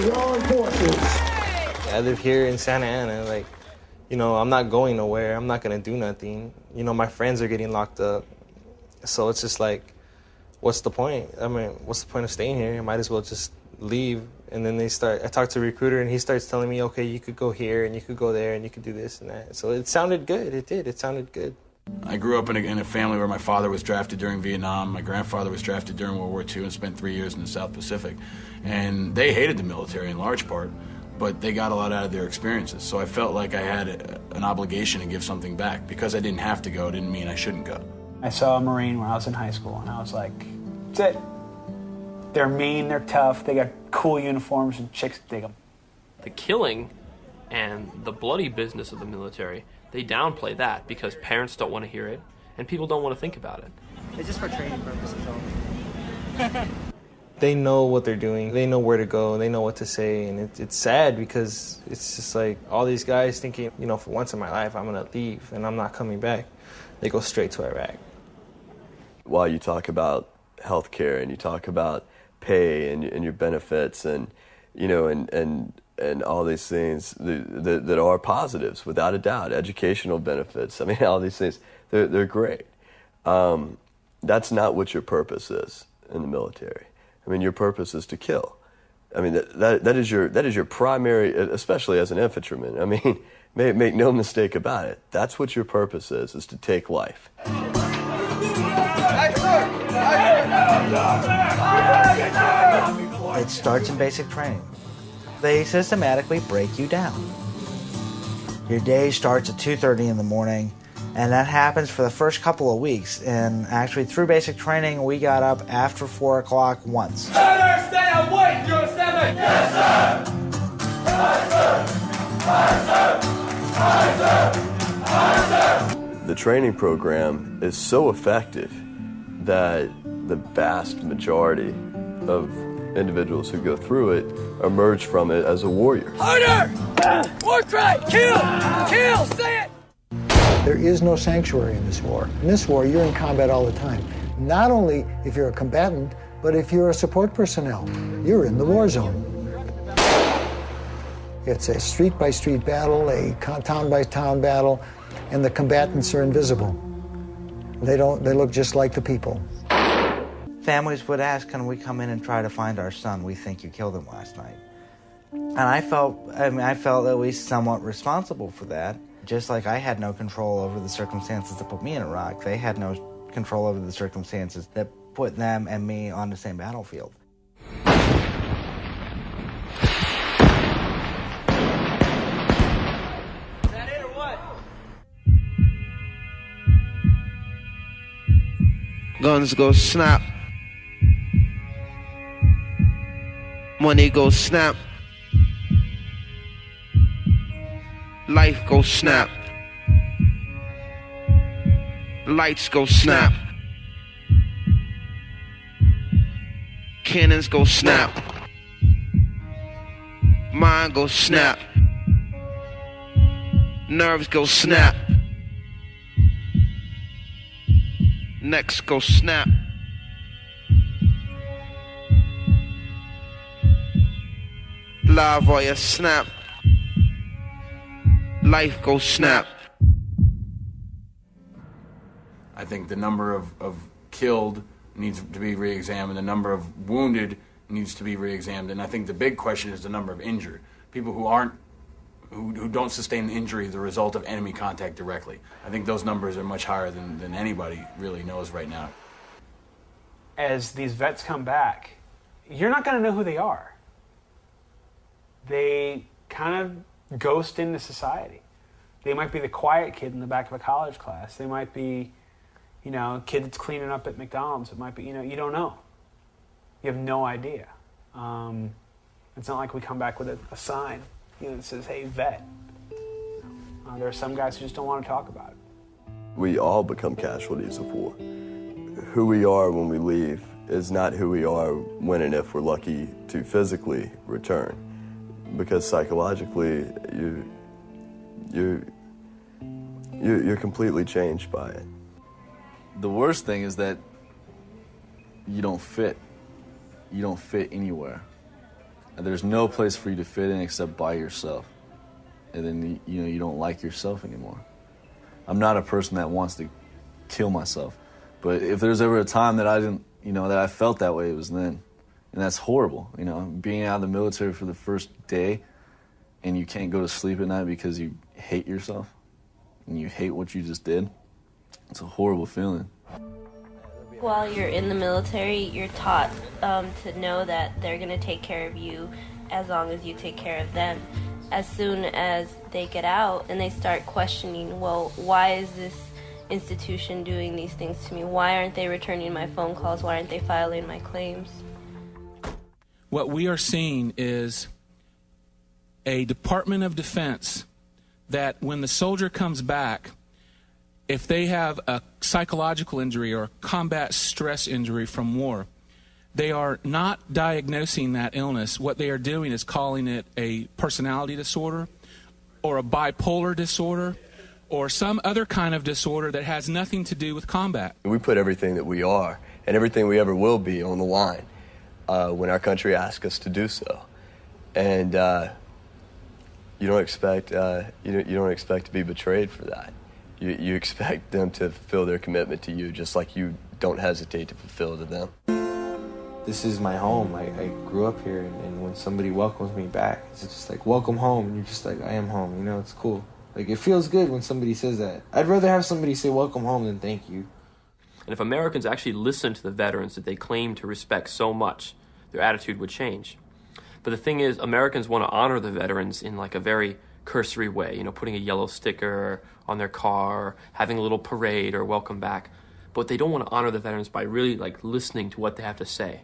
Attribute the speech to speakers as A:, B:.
A: the armed forces.
B: I live here in Santa Ana, like, you know, I'm not going nowhere. I'm not going to do nothing. You know, my friends are getting locked up. So it's just like, what's the point? I mean, what's the point of staying here? I might as well just leave. And then I talked to a recruiter, and he starts telling me, okay, you could go here, and you could go there, and you could do this and that. So it sounded good. It did. It sounded good.
C: I grew up in a family where my father was drafted during Vietnam, my grandfather was drafted during World War II and spent 3 years in the South Pacific. And they hated the military in large part, but they got a lot out of their experiences. So I felt like I had an obligation to give something back. Because I didn't have to go didn't mean I shouldn't go.
D: I saw a Marine when I was in high school, and I was like, that's it. They're mean, they're tough, they got cool uniforms, and chicks dig them.
E: The killing and the bloody business of the military, they downplay that because parents don't want to hear it and people don't want to think about it.
F: It's just for training purposes only.
B: They know what they're doing. They know where to go. They know what to say. And it's sad because it's just like all these guys thinking, you know, for once in my life, I'm going to leave and I'm not coming back. They go straight to Iraq.
G: While you talk about healthcare and you talk about pay and your benefits and, you know, and all these things that are positives, without a doubt, educational benefits. I mean, all these things, they're great. That's not what your purpose is in the military. I mean, your purpose is to kill. I mean, that is your primary, especially as an infantryman. I mean, make no mistake about it. That's what your purpose is to take life.
H: It starts in basic training. They systematically break you down. Your day starts at 2:30 in the morning, and that happens for the first couple of weeks. And actually, through basic training, we got up after 4 o'clock once.
I: Better stay awake, you understand me? Yes, sir! Yes, sir! Yes, sir! Yes, sir! Yes, sir!
G: The training program is so effective that the vast majority of individuals who go through it emerge from it as a warrior.
I: Harder! War cry! Kill! Kill! Say it!
A: There is no sanctuary in this war. In this war, you're in combat all the time. Not only if you're a combatant, but if you're a support personnel. You're in the war zone. It's a street-by-street battle, a town-by-town battle, and the combatants are invisible. They look just like the people.
H: Families would ask, can we come in and try to find our son? We think you killed him last night. And I felt at least somewhat responsible for that. Just like I had no control over the circumstances that put me in Iraq, they had no control over the circumstances that put them and me on the same battlefield.
J: Guns go snap. Money go snap. Life go snap. Lights go snap. Cannons go snap. Mind go snap. Nerves go snap. Necks go snap. Live wire snap. Life go snap.
C: I think the number of killed needs to be re-examined. The number of wounded needs to be re-examined. And I think the big question is the number of injured. People who don't sustain the injury as a result of enemy contact directly. I think those numbers are much higher than anybody really knows right now.
D: As these vets come back, you're not going to know who they are. They kind of ghost into society. They might be the quiet kid in the back of a college class. They might be, a kid that's cleaning up at McDonald's. It might be, you don't know. You have no idea. It's not like we come back with a sign, that says, hey, vet. There are some guys who just don't want to talk about it.
G: We all become casualties of war. Who we are when we leave is not who we are when and if we're lucky to physically return. Because psychologically, you're completely changed by it.
K: The worst thing is that you don't fit. You don't fit anywhere. there's no place for you to fit in except by yourself. And then, you don't like yourself anymore. I'm not a person that wants to kill myself. But if there's ever a time that I didn't, that I felt that way, it was then. And that's horrible, being out of the military for the first day and you can't go to sleep at night because you hate yourself and you hate what you just did. It's a horrible feeling.
L: While you're in the military, you're taught to know that they're going to take care of you as long as you take care of them. As soon as they get out and they start questioning, well, why is this institution doing these things to me? Why aren't they returning my phone calls? Why aren't they filing my claims?
M: What we are seeing is a Department of Defense that when the soldier comes back, if they have a psychological injury or a combat stress injury from war, they are not diagnosing that illness. What they are doing is calling it a personality disorder or a bipolar disorder or some other kind of disorder that has nothing to do with combat.
G: We put everything that we are and everything we ever will be on the line when our country asks us to do so. And you don't expect you don't expect to be betrayed for that. You expect them to fulfill their commitment to you just like you don't hesitate to fulfill to them.
B: This is my home. I grew up here, and when somebody welcomes me back, it's just like, welcome home, and you're just like, I am home, it's cool. Like, it feels good when somebody says that. I'd rather have somebody say welcome home than thank you.
E: And if Americans actually listened to the veterans that they claim to respect so much, their attitude would change. But the thing is, Americans want to honor the veterans in like a very cursory way, putting a yellow sticker on their car, having a little parade or welcome back. But they don't want to honor the veterans by really like listening to what they have to say.